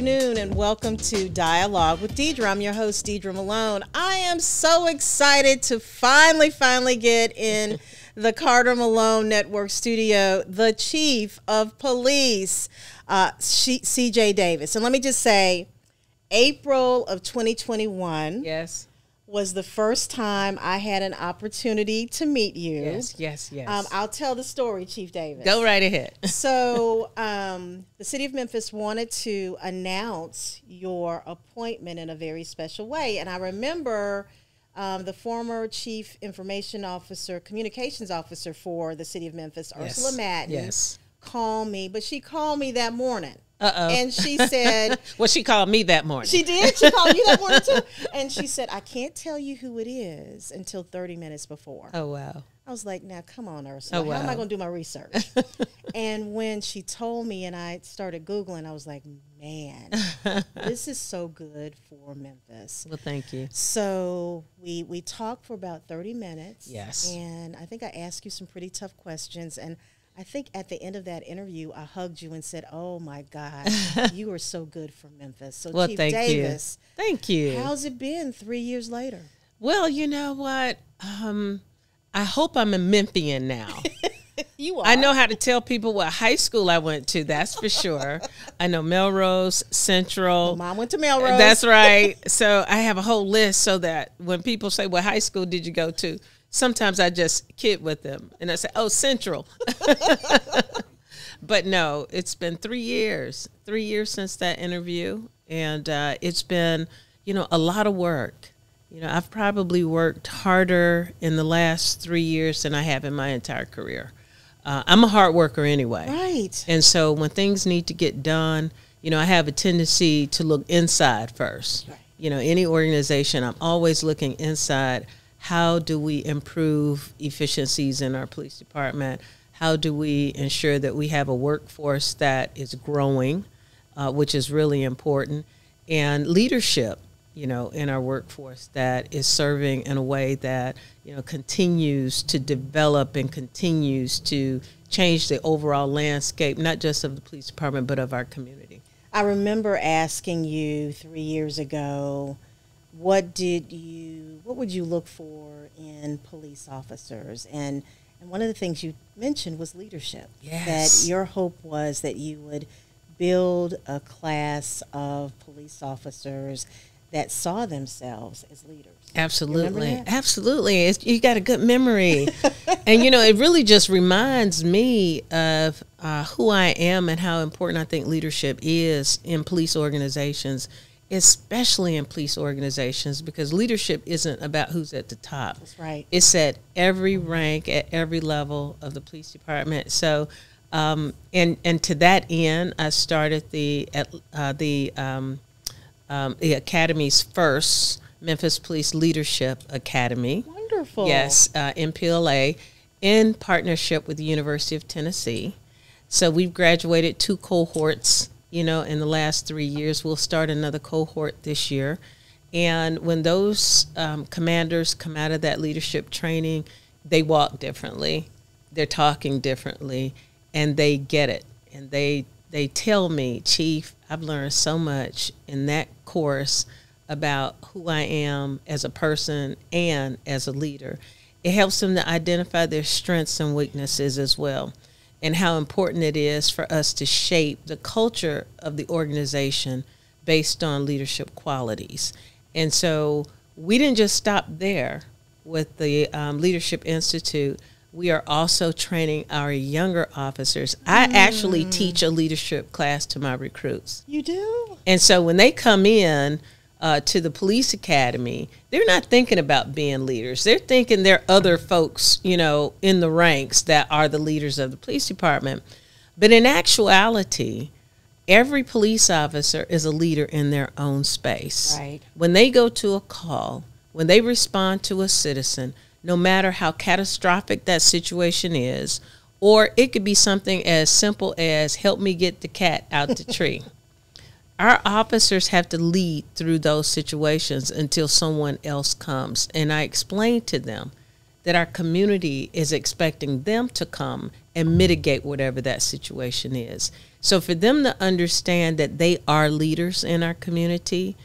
afternoon and welcome to Dialogue with Deidre. I'm your host, Deidre Malone. I am so excited to finally get in the Carter Malone Network studio, the Chief of Police, CJ Davis. And let me just say, April of 2021 was the first time I had an opportunity to meet you. Yes. I'll tell the story, Chief Davis. Go right ahead. So the city of Memphis wanted to announce your appointment in a very special way. And I remember the former Chief Information Officer, Communications Officer for the city of Memphis, Ursula Madden, called me. But she called me that morning. And she said... Well, she called me that morning. She did? She called you that morning, too? And she said, I can't tell you who it is until 30 minutes before. Oh, wow. I was like, now, come on, Ursula. How am I going to do my research? And when she told me and I started Googling, I was like, man, this is so good for Memphis. Well, thank you. So we talked for about 30 minutes. Yes. And I think I asked you some pretty tough questions. And I think at the end of that interview, I hugged you and said, oh, my God, you are so good for Memphis. So, well, Chief thank Davis, you. Thank you. How's it been 3 years later? Well, you know what? I hope I'm a Memphian now. You are. I know how to tell people what high school I went to, that's for sure. I know Melrose, Central. Well, Mom went to Melrose. That's right. So I have a whole list so that when people say, what high school did you go to? Sometimes I just kid with them and I say, oh, Central. But no, it's been 3 years, 3 years since that interview. And it's been, a lot of work. I've probably worked harder in the last 3 years than I have in my entire career. I'm a hard worker anyway. Right. And so when things need to get done, I have a tendency to look inside first. Right. Any organization, I'm always looking inside. How do we improve efficiencies in our police department? How do we ensure that we have a workforce that is growing, which is really important, and leadership, in our workforce that is serving in a way that, continues to develop and continues to change the overall landscape, not just of the police department, but of our community. I remember asking you 3 years ago, what would you look for in police officers? And one of the things you mentioned was leadership. Yes. That your hope was that you would build a class of police officers that saw themselves as leaders. Absolutely. Absolutely. You got a good memory. And, it really just reminds me of who I am and how important I think leadership is in police organizations, especially in police organizations, because leadership isn't about who's at the top. That's right. It's at every rank, at every level of the police department. So, and to that end, I started the Academy's first Memphis Police Leadership Academy. Wonderful. Yes, MPLA, in partnership with the University of Tennessee. So we've graduated 2 cohorts, in the last 3 years. We'll start another cohort this year. And when those commanders come out of that leadership training, they walk differently, they're talking differently, and they get it. And they tell me, Chief, I've learned so much in that course about who I am as a person and as a leader. It helps them to identify their strengths and weaknesses as well, and how important it is for us to shape the culture of the organization based on leadership qualities. And so we didn't just stop there with the Leadership Institute. We are also training our younger officers. I actually teach a leadership class to my recruits. You do? And so when they come in to the police academy, they're not thinking about being leaders. They're thinking there are other folks, in the ranks that are the leaders of the police department. But in actuality, every police officer is a leader in their own space. Right. When they go to a call, when they respond to a citizen, no matter how catastrophic that situation is, or it could be something as simple as help me get the cat out the tree. Our officers have to lead through those situations until someone else comes. And I explain to them that our community is expecting them to come and mitigate whatever that situation is. So for them to understand that they are leaders in our community,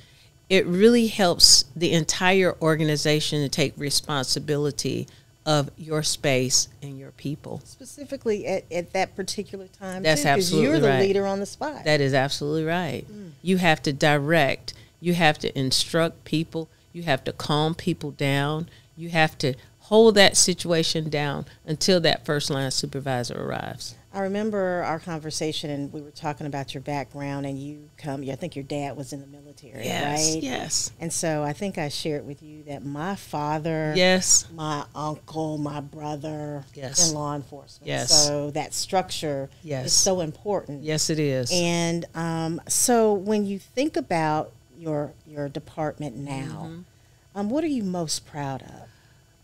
it really helps the entire organization to take responsibility of your space and your people. Specifically at that particular time, That's too, absolutely you're the right. leader on the spot. That is absolutely right. You have to direct. You have to instruct people. You have to calm people down. You have to hold that situation down until that first line supervisor arrives. I remember our conversation, and we were talking about your background, and I think your dad was in the military, Yes, right? yes. And so I think I shared with you that my father, Yes. my uncle, my brother, in law enforcement. Yes. So that structure is so important. Yes, it is. And so when you think about your department now, what are you most proud of?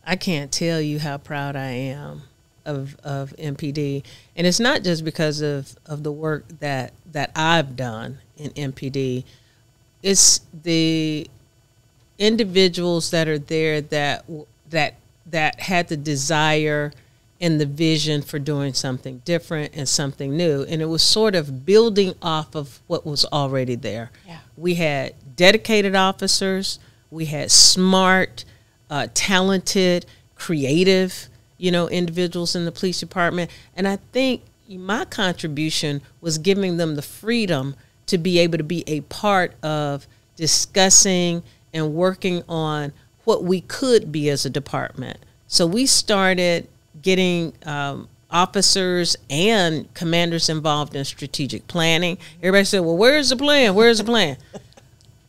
I can't tell you how proud I am of MPD. And it's not just because of the work that I've done in MPD. It's the individuals that are there that had the desire and the vision for doing something different and something new. And it was sort of building off of what was already there. Yeah. We had dedicated officers. We had smart, talented, creative, individuals in the police department. And I think my contribution was giving them the freedom to be able to be a part of discussing and working on what we could be as a department. So we started getting officers and commanders involved in strategic planning. Everybody said, well, where's the plan? Where's the plan?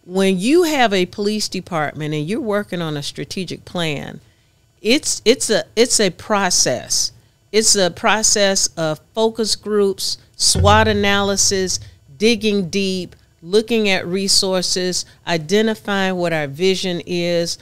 When you have a police department and you're working on a strategic plan, it's a process. It's a process of focus groups, SWOT analysis, digging deep, looking at resources, identifying what our vision is,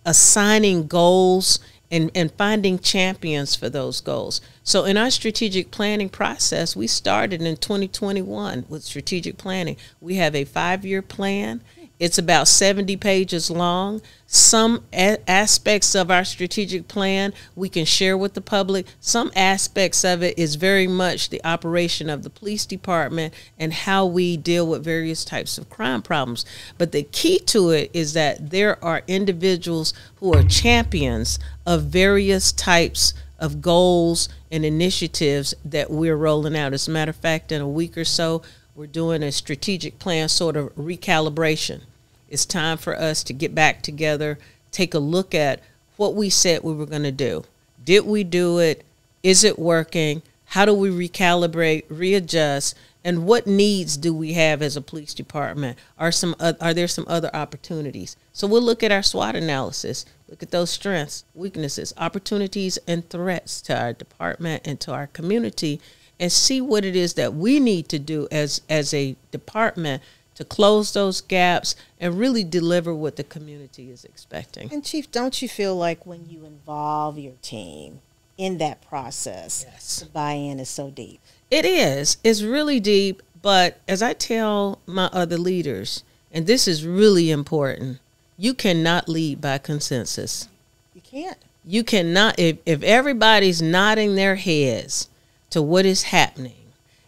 assigning goals, and finding champions for those goals. So in our strategic planning process, we started in 2021 with strategic planning. We have a 5-year plan. It's about 70 pages long. Some aspects of our strategic plan we can share with the public. Some aspects of it is very much the operation of the police department and how we deal with various types of crime problems. But the key to it is that there are individuals who are champions of various types of goals and initiatives that we're rolling out. As a matter of fact, in a week or so, we're doing a strategic plan sort of recalibration. It's time for us to get back together, take a look at what we said we were going to do. Did we do it? Is it working? How do we recalibrate, readjust? And what needs do we have as a police department? Are there some other opportunities? So we'll look at our SWOT analysis, look at those strengths, weaknesses, opportunities, and threats to our department and to our community, and see what it is that we need to do as a department to close those gaps and really deliver what the community is expecting. And Chief, don't you feel like when you involve your team in that process, Yes, the buy-in is so deep? It is. It's really deep. But as I tell my other leaders, and this is really important, you cannot lead by consensus. You can't. You cannot. If everybody's nodding their heads to what is happening,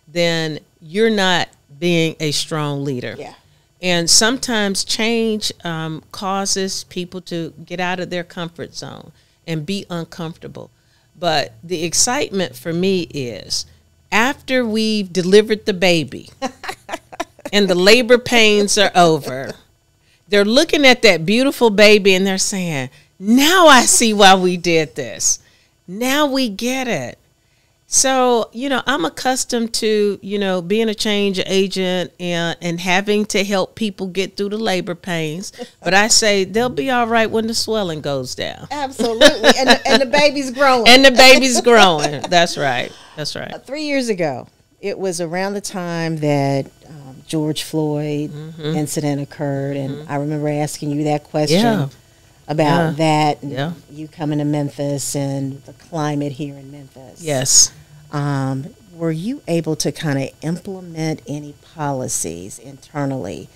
then you're not being a strong leader. Yeah. And sometimes change causes people to get out of their comfort zone and be uncomfortable. But the excitement for me is after we've delivered the baby and the labor pains are over, they're looking at that beautiful baby and they're saying, now I see why we did this. Now we get it. So, I'm accustomed to, being a change agent and having to help people get through the labor pains. But I say they'll be all right when the swelling goes down. Absolutely. And the baby's growing. And the baby's growing. That's right. That's right. 3 years ago, it was around the time that George Floyd incident occurred. And I remember asking you that question about that. And you coming to Memphis and the climate here in Memphis. Yes. Were you able to kind of implement any policies internally?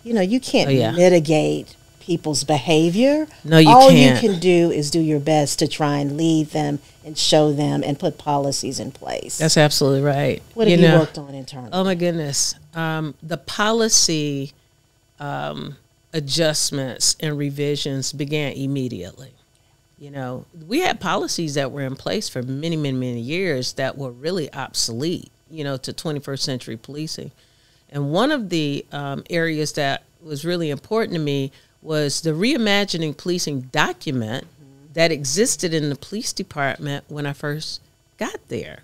You can't mitigate people's behavior. No, you All can't. you can do is do your best to try and lead them and show them and put policies in place. That's absolutely right. What have you worked on internally? Oh my goodness. The policy adjustments and revisions began immediately. You know, we had policies that were in place for many, many, many years that were really obsolete, you know, to 21st century policing. And one of the areas that was really important to me was the reimagining policing document that existed in the police department when I first got there.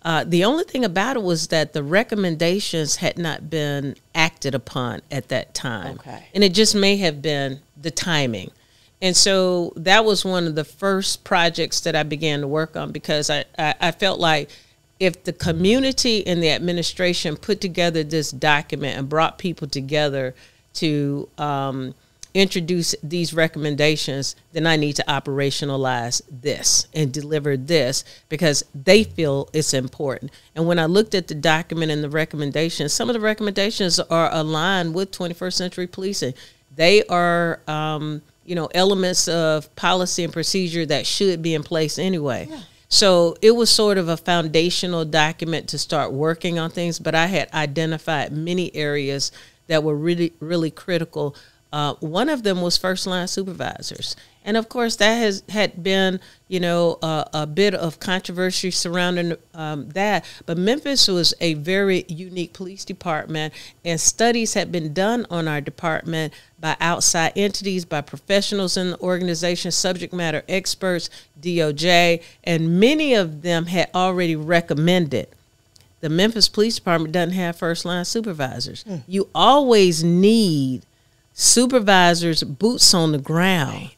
The only thing about it was that the recommendations had not been acted upon at that time. Okay. And it just may have been the timing. And so that was one of the first projects that I began to work on, because I felt like if the community and the administration put together this document and brought people together to introduce these recommendations, then I need to operationalize this and deliver this because they feel it's important. And when I looked at the document and the recommendations, some of the recommendations are aligned with 21st century policing. They are, you know, elements of policy and procedure that should be in place anyway. Yeah. So it was sort of a foundational document to start working on things, but I had identified many areas that were really, really critical. One of them was first line supervisors. And of course, that had been, you know, a bit of controversy surrounding that. But Memphis was a very unique police department, and studies had been done on our department by outside entities, by professionals in the organization, subject matter experts, DOJ, and many of them had already recommended the Memphis Police Department doesn't have first line supervisors. You always need supervisors, boots on the ground,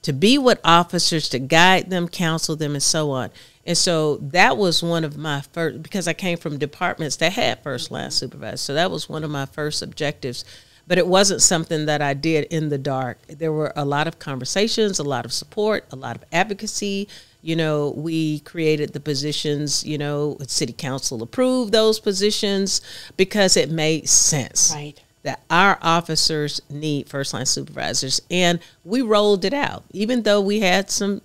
to be with officers, to guide them, counsel them, and so on. And so that was one of my first, because I came from departments that had first line supervisors. So that was one of my first objectives. But it wasn't something that I did in the dark. There were a lot of conversations, a lot of support, a lot of advocacy. You know, we created the positions, you know, city council approved those positions because it made sense. Right. That our officers need first-line supervisors, and we rolled it out. Even though we had some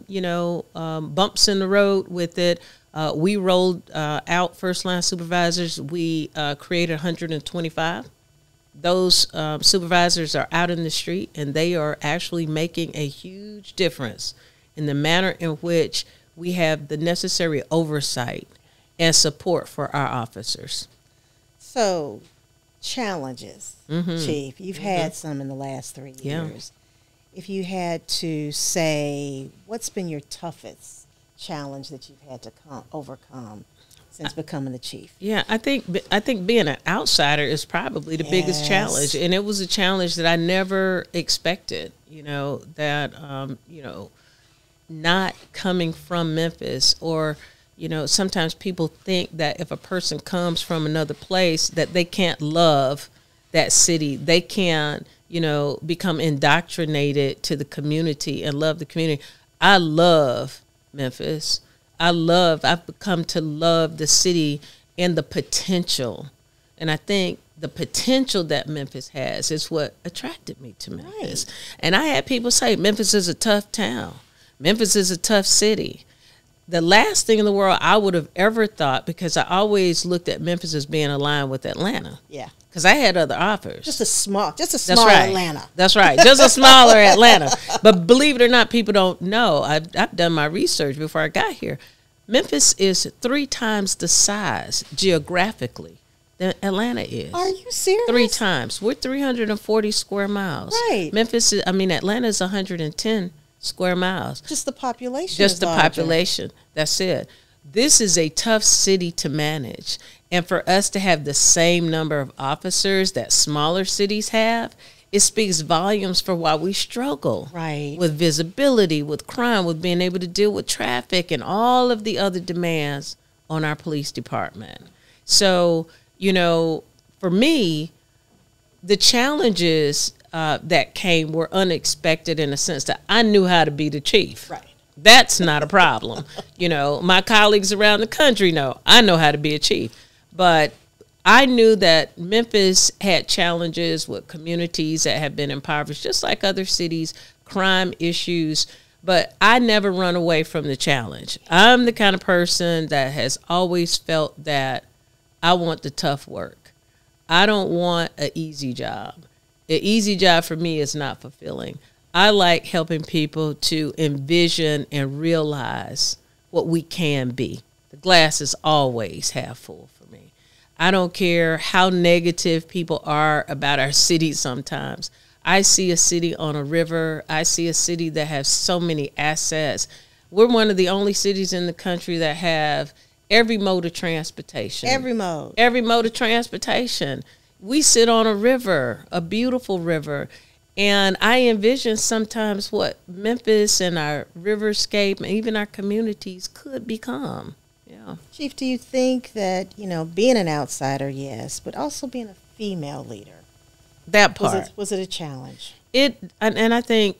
you know, bumps in the road with it, we rolled out first-line supervisors. We created 125. Those supervisors are out in the street, and they are actually making a huge difference in the manner in which we have the necessary oversight and support for our officers. So, challenges, Chief. You've had some in the last 3 years. If you had to say, what's been your toughest challenge that you've had to overcome since becoming the chief? Yeah, I think being an outsider is probably the biggest challenge, and it was a challenge that I never expected. You know, that you know, not coming from Memphis, or you know, sometimes people think that if a person comes from another place that they can't love that city. They can't, you know, become indoctrinated to the community and love the community. I love Memphis. I've come to love the city and the potential. And I think the potential that Memphis has is what attracted me to Memphis. Right. And I had people say, Memphis is a tough town. Memphis is a tough city. The last thing in the world I would have ever thought, because I always looked at Memphis as being aligned with Atlanta. Yeah. Because I had other offers. Just a small Atlanta. That's right. Just a smaller Atlanta. But believe it or not, people don't know. I've done my research before I got here. Memphis is 3 times the size geographically than Atlanta is. Are you serious? 3 times. We're 340 square miles. Right. Atlanta is 110 square miles. Just the population. Just the population. That's it. This is a tough city to manage. And for us to have the same number of officers that smaller cities have, it speaks volumes for why we struggle. Right. With visibility, with crime, with being able to deal with traffic and all of the other demands on our police department. So, you know, for me, the challenges that came were unexpected in a sense that I knew how to be the chief. Right. That's not a problem. You know, my colleagues around the country know I know how to be a chief. But I knew that Memphis had challenges with communities that have been impoverished, just like other cities, crime issues, but I never run away from the challenge. I'm the kind of person that has always felt that I want the tough work. I don't want an easy job. An easy job for me is not fulfilling. I like helping people to envision and realize what we can be. The glass is always half full for me. I don't care how negative people are about our city sometimes. I see a city on a river. I see a city that has so many assets. We're one of the only cities in the country that have every mode of transportation. Every mode. Every mode of transportation. We sit on a river, a beautiful river. And I envision sometimes what Memphis and our riverscape and even our communities could become. Yeah. Chief, do you think that, being an outsider, yes, but also being a female leader, that part was it a challenge? And I think,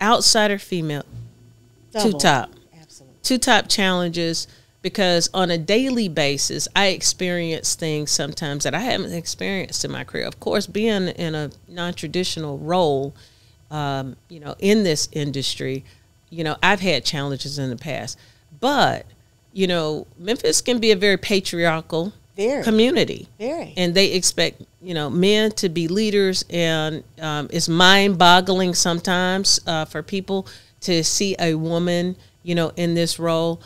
outsider female, Double. Absolutely. two top challenges, because on a daily basis, I experience things sometimes that I haven't experienced in my career. Of course, being in a non-traditional role, in this industry, I've had challenges in the past. But, Memphis can be a very patriarchal community. Very. And they expect, men to be leaders. And it's mind-boggling sometimes for people to see a woman, in this role.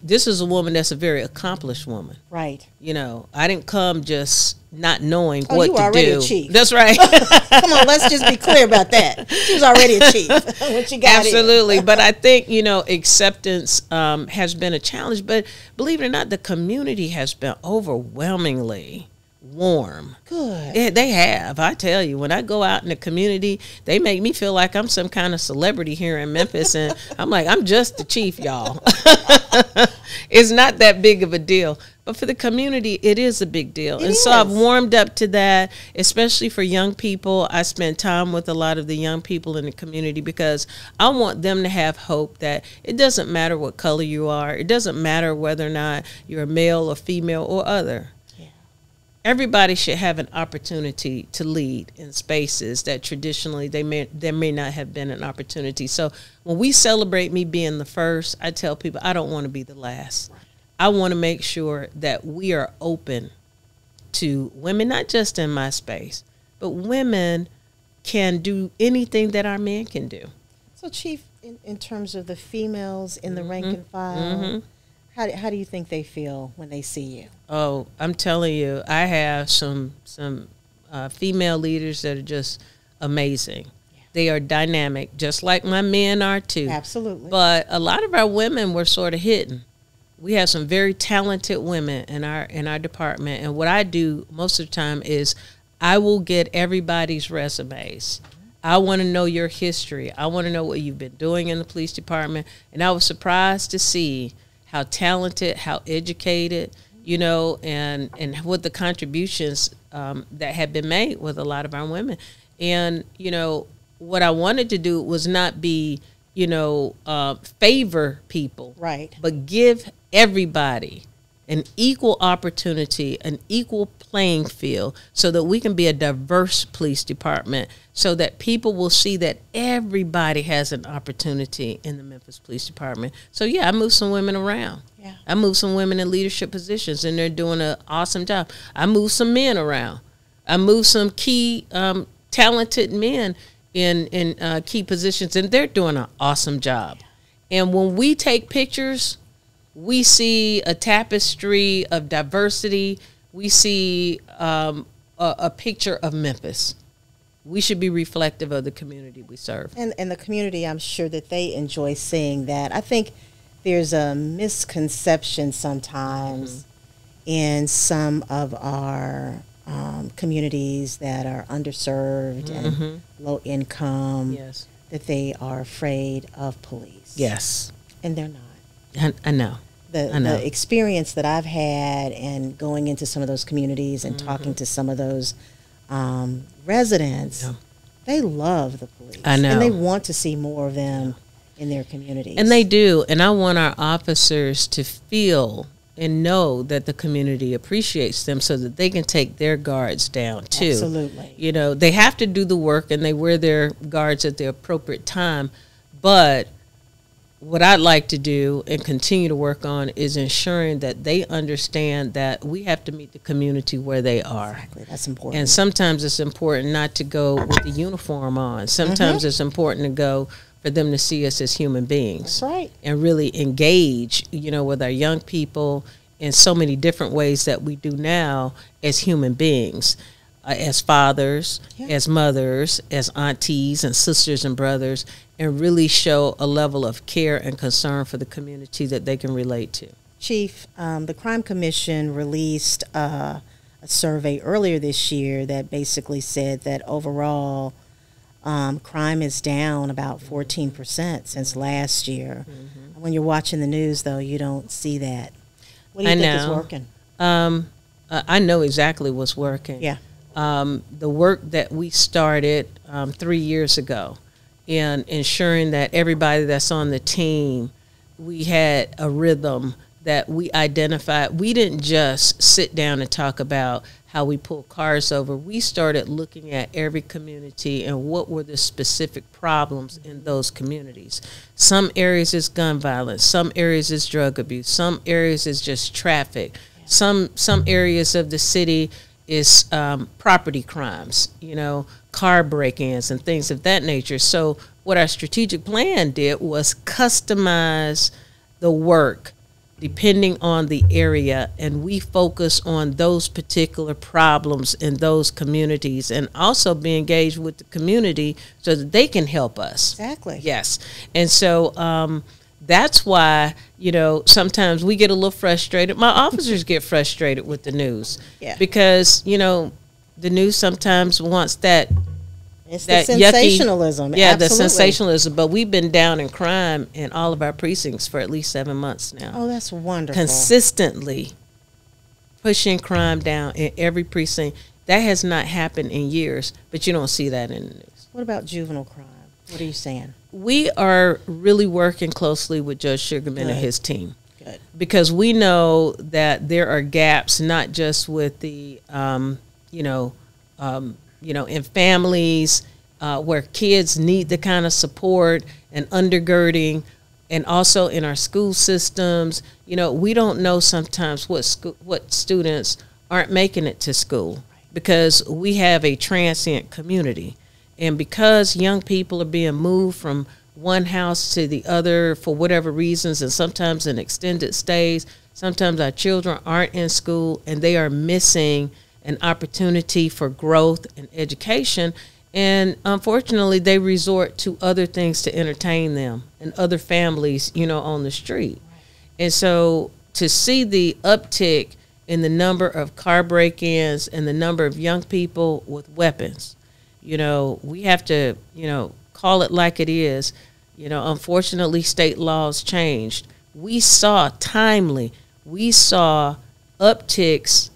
This is a woman that's a very accomplished woman. Right. I didn't come just not knowing what you were to already do. A chief. That's right. Come on, let's just be clear about that. She was already a chief when she got Absolutely. But I think, acceptance has been a challenge. But believe it or not, the community has been overwhelmingly warm. Good. Yeah, they have. I tell you, when I go out in the community, they make me feel like I'm some kind of celebrity here in Memphis. And I'm like, I'm just the chief, y'all. It's not that big of a deal. But for the community, it is a big deal. So I've warmed up to that, especially for young people. I spend time with a lot of the young people in the community because I want them to have hope that it doesn't matter what color you are. It doesn't matter whether or not you're a male or female or other. Everybody should have an opportunity to lead in spaces that traditionally there may not have been an opportunity. So when we celebrate me being the first, I tell people I don't want to be the last. I want to make sure that we are open to women, not just in my space, but women can do anything that our men can do. So, Chief, in terms of the females in the rank and file, how do you think they feel when they see you? Oh, I'm telling you, I have some female leaders that are just amazing. Yeah. They are dynamic, just like my men are too. Absolutely. But a lot of our women were sort of hidden. We have some very talented women in our department, and what I do most of the time is I will get everybody's resumes. I want to know your history. I want to know what you've been doing in the police department, and I was surprised to see how talented, how educated, and what the contributions that have been made with a lot of our women. And, what I wanted to do was not be, favor people. Right. But give everybody an equal opportunity, an equal playing field, so that we can be a diverse police department, so that people will see that everybody has an opportunity in the Memphis Police Department. So, yeah, I move some women around. Yeah. I move some women in leadership positions, and they're doing an awesome job. I move some men around. I move some key talented men in key positions, and they're doing an awesome job. And when we take pictures, we see a tapestry of diversity. We see a picture of Memphis. We should be reflective of the community we serve. And the community, I'm sure that they enjoy seeing that. I think there's a misconception sometimes in some of our communities that are underserved and low income, that they are afraid of police. Yes. And they're not. I know. The experience that I've had and going into some of those communities and talking to some of those residents, they love the police. I know. And they want to see more of them in their communities. And they do. And I want our officers to feel and know that the community appreciates them so that they can take their guards down too. Absolutely. You know, they have to do the work and they wear their guards at the appropriate time. But what I'd like to do and continue to work on is ensuring that they understand that we have to meet the community where they are. Exactly. That's important. And sometimes it's important not to go with the uniform on. Sometimes it's important to go for them to see us as human beings. That's right. And really engage, you know, with our young people in so many different ways that we do now as human beings, as fathers, as mothers, as aunties and sisters and brothers, and really show a level of care and concern for the community that they can relate to. Chief, the Crime Commission released a survey earlier this year that basically said that overall crime is down about 14% since last year. When you're watching the news, though, you don't see that. What do you think is working? I know exactly what's working. Yeah. The work that we started 3 years ago in ensuring that everybody that's on the team, we had a rhythm that we identified. We didn't just sit down and talk about how we pull cars over. We started looking at every community and what were the specific problems in those communities. Some areas is gun violence, some areas is drug abuse, some areas is just traffic, some areas of the city is property crimes, you know, car break-ins and things of that nature. So what our strategic plan did was customize the work depending on the area, and we focus on those particular problems in those communities and also be engaged with the community so that they can help us. Exactly. Yes. And so that's why, you know, sometimes we get a little frustrated. My officers get frustrated with the news because, you know, the news sometimes wants that. It's the sensationalism. Yucky, yeah, absolutely. the sensationalism. But we've been down in crime in all of our precincts for at least 7 months now. Oh, that's wonderful. Consistently pushing crime down in every precinct. That has not happened in years, but you don't see that in the news. What about juvenile crime? What are you saying? We are really working closely with Judge Sugarman and his team. Good. Because we know that there are gaps, not just with the, in families where kids need the kind of support and undergirding, and also in our school systems. You know, we don't know sometimes what students aren't making it to school because we have a transient community. And because young people are being moved from one house to the other for whatever reasons, and sometimes in extended stays, sometimes our children aren't in school and they are missing an opportunity for growth and education. And unfortunately, they resort to other things to entertain them and other families, you know, on the street. And so to see the uptick in the number of car break-ins and the number of young people with weapons, you know, we have to, you know, call it like it is. You know, unfortunately, state laws changed. We saw upticks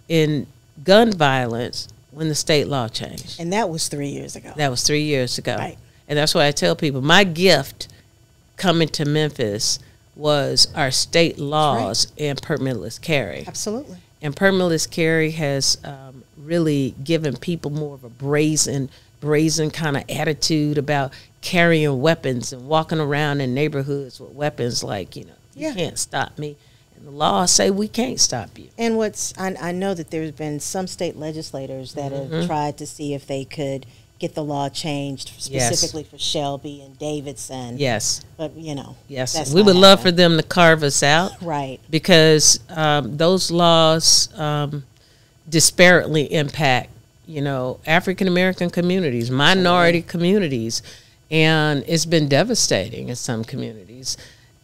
in gun violence when the state law changed. And that was 3 years ago. That was 3 years ago. Right. And that's why I tell people my gift coming to Memphis was our state laws and permitless carry. Absolutely. And permitless carry has really given people more of a brazen kind of attitude about carrying weapons and walking around in neighborhoods with weapons like, you know, you can't stop me. And the laws say we can't stop you. And I know that there's been some state legislators that have tried to see if they could get the law changed specifically for Shelby and Davidson. Yes. But, you know. Yes. We would love for them to carve us out. Right. Because those laws disparately impact, you know, African-American communities, minority communities, and it's been devastating in some communities.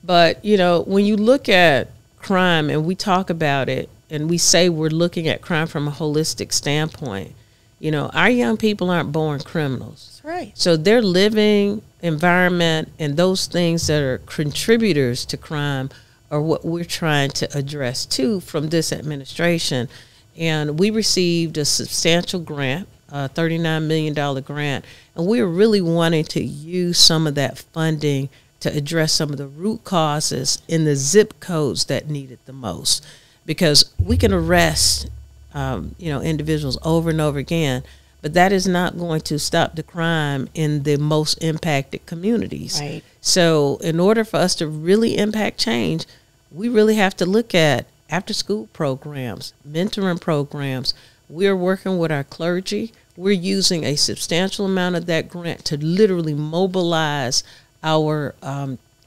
But, you know, when you look at crime and we talk about it and we say we're looking at crime from a holistic standpoint, you know, our young people aren't born criminals. That's right. So their living environment and those things that are contributors to crime are what we're trying to address too from this administration. And we received a substantial grant, a $39 million grant, and we're really wanting to use some of that funding to address some of the root causes in the zip codes that need it the most. Because we can arrest, individuals over and over again, but that is not going to stop the crime in the most impacted communities. Right. So in order for us to really impact change, we really have to look at after-school programs, mentoring programs. We're working with our clergy. We're using a substantial amount of that grant to literally mobilize our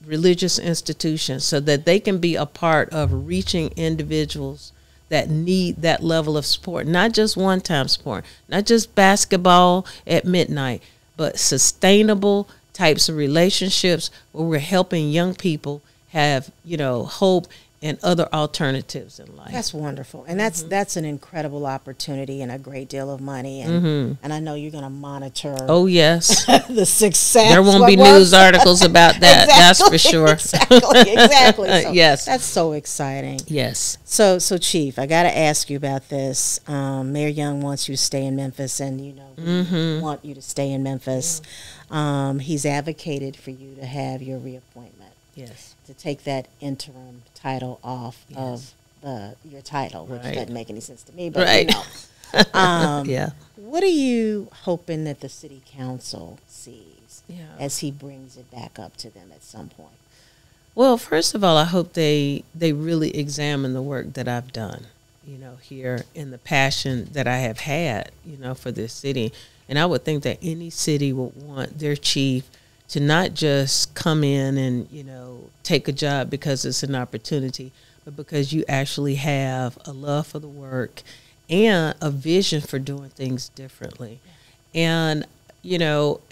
religious institutions so that they can be a part of reaching individuals that need that level of support, not just one-time support, not just basketball at midnight, but sustainable types of relationships where we're helping young people have, hope and other alternatives in life. That's wonderful. And that's an incredible opportunity and a great deal of money. And and I know you're going to monitor Oh, yes. the success. There won't be news articles about that. That's for sure. Exactly. So yes. That's so exciting. Yes. So Chief, I got to ask you about this. Mayor Young wants you to stay in Memphis, and we want you to stay in Memphis. He's advocated for you to have your reappointment. Yes. To take that interim title off of your title, which doesn't make any sense to me. But yeah. What are you hoping that the city council sees as he brings it back up to them at some point? Well, first of all, I hope they really examine the work that I've done, here, and the passion that I have had, for this city. And I would think that any city would want their chief to not just come in and, take a job because it's an opportunity, but because you actually have a love for the work and a vision for doing things differently. And,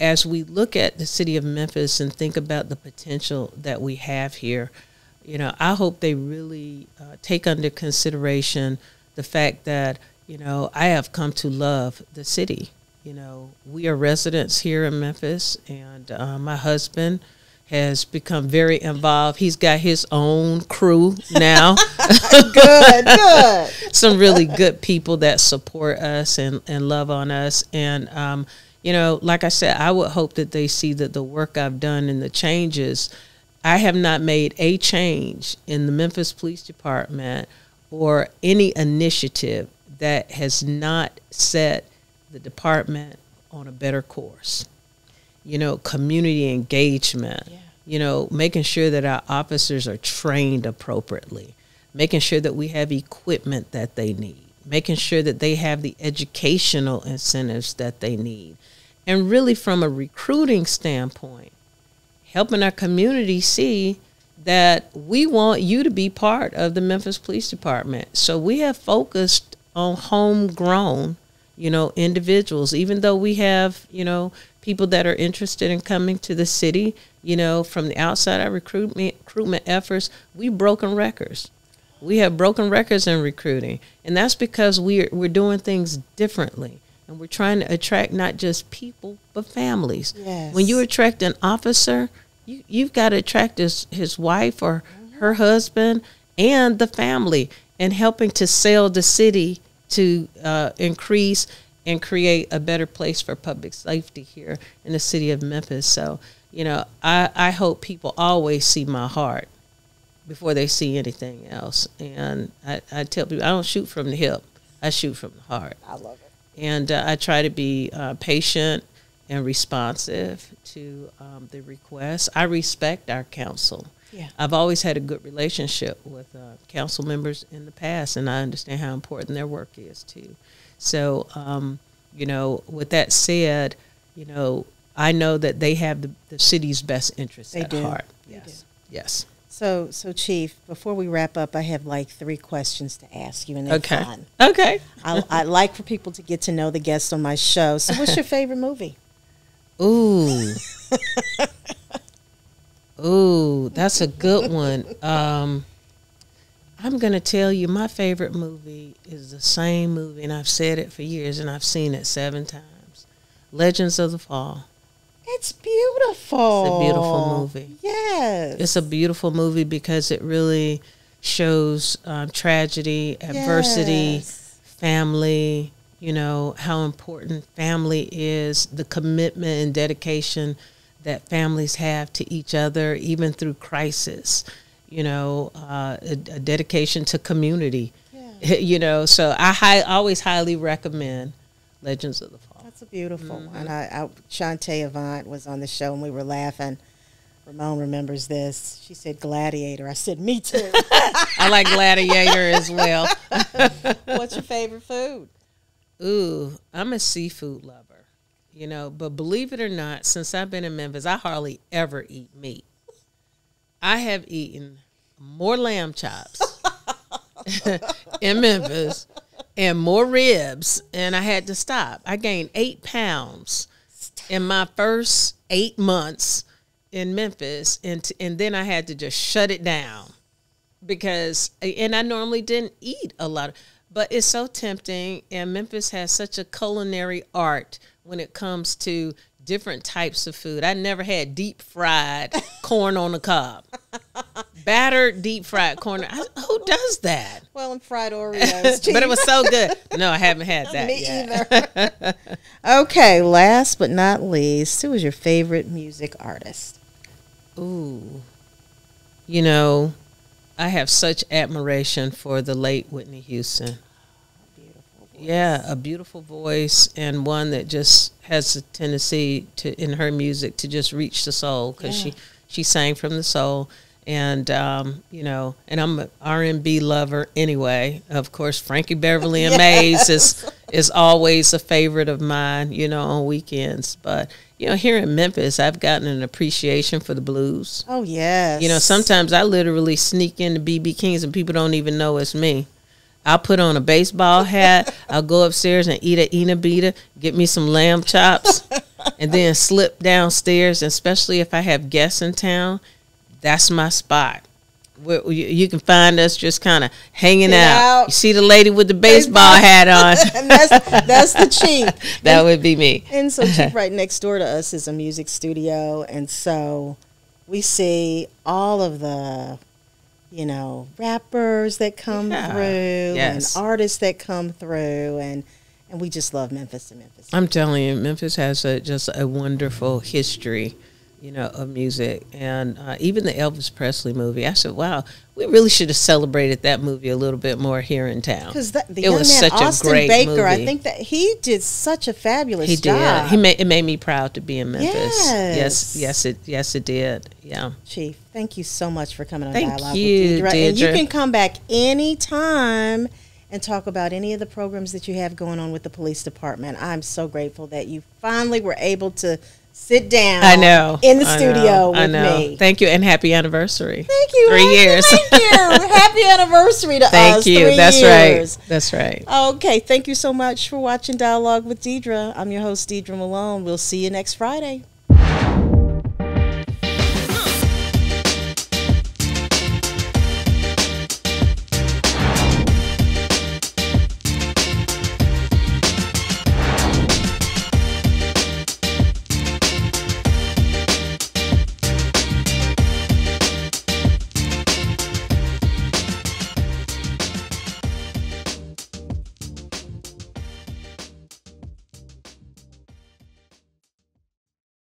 as we look at the city of Memphis and think about the potential that we have here, I hope they really take under consideration the fact that, I have come to love the city. We are residents here in Memphis, and my husband has become very involved. He's got his own crew now. Good. Some really good people that support us and love on us. And, like I said, I would hope that they see that the work I've done and the changes. I have not made a change in the Memphis Police Department or any initiative that has not set the department on a better course. Community engagement, making sure that our officers are trained appropriately, making sure that we have equipment that they need, making sure that they have the educational incentives that they need. And really from a recruiting standpoint, helping our community see that we want you to be part of the Memphis Police Department. So we have focused on homegrown individuals, even though we have, people that are interested in coming to the city, from the outside, our recruitment efforts, we've broken records. We have broken records in recruiting, and that's because we're doing things differently, and we're trying to attract not just people, but families. Yes. When you attract an officer, you've got to attract his wife or her husband and the family, and helping to sell the city to increase and create a better place for public safety here in the city of Memphis. So, I hope people always see my heart before they see anything else. And I tell people, I don't shoot from the hip. I shoot from the heart. I love it. And I try to be patient and responsive to the requests. I respect our council. Yeah. I've always had a good relationship with council members in the past, and I understand how important their work is too. So, with that said, I know that they have the city's best interests at heart. Yes. Yes. So Chief, before we wrap up, I have like 3 questions to ask you, and they're fun. Okay. I like for people to get to know the guests on my show. So what's your favorite movie? Ooh. Ooh, that's a good one. I'm going to tell you my favorite movie is the same movie, and I've said it for years, and I've seen it 7 times. Legends of the Fall. It's beautiful. It's a beautiful movie. Yes. It's a beautiful movie because it really shows tragedy, adversity, family, how important family is, the commitment and dedication that families have to each other, even through crisis. You know, a dedication to community. Yeah. You know, so I always highly recommend Legends of the Fall. That's a beautiful one. Shantae Avant was on the show and we were laughing. Ramon remembers this. She said Gladiator. I said, me too. I like Gladiator as well. What's your favorite food? Ooh, I'm a seafood lover. You know, but believe it or not, since I've been in Memphis, I hardly ever eat meat. I have eaten more lamb chops in Memphis and more ribs, and I had to stop. I gained 8 pounds in my first 8 months in Memphis, and then I had to just shut it down because, and I normally didn't eat a lot, but it's so tempting, and Memphis has such a culinary art when it comes to different types of food. I never had deep fried corn on the cob. Battered deep fried corn. Who does that? Well, and fried Oreos. But it was so good. No, I haven't had that Me yet. either. Okay, last but not least, who is your favorite music artist? Ooh. You know, I have such admiration for the late Whitney Houston. Yeah, a beautiful voice, and one that just has a tendency to, in her music, to just reach the soul, because she sang from the soul. And you know, and I'm an R&B lover anyway. Of course, Frankie Beverly and Mays is always a favorite of mine, you know, on weekends. But you know, here in Memphis, I've gotten an appreciation for the blues. Oh yes. You know, sometimes I literally sneak into BB King's and people don't even know it's me. I'll put on a baseball hat. I'll go upstairs and eat a Ena Beta, get me some lamb chops, and then slip downstairs. And especially if I have guests in town, that's my spot. Where you can find us just kind of hanging out. You see the lady with the baseball hat on. And that's the Chief. That would be me. And so Chief, right next door to us is a music studio. And so we see all of the, you know, rappers that come through and artists that come through. And we just love Memphis and Memphis. I'm telling you, Memphis has just a wonderful history, you know, of music. And even the Elvis Presley movie, I said, wow, we really should have celebrated that movie a little bit more here in town. Because the young man, such Austin a great Baker, movie. I think that he did such a fabulous job. He did. It made me proud to be in Memphis. Yes, it did. Yeah. Chief, thank you so much for coming on Thank Dialogue you, with Deidre. Deidre. And you can come back anytime and talk about any of the programs that you have going on with the police department. I'm so grateful that you finally were able to sit down in the studio with me. Thank you, and happy anniversary. Thank you. 3 years. Thank you. Happy anniversary to us. Thank you. 3 That's years. right. That's right. Okay, thank you so much for watching Dialogue with Deidre. I'm your host, Deidre Malone. We'll see you next Friday.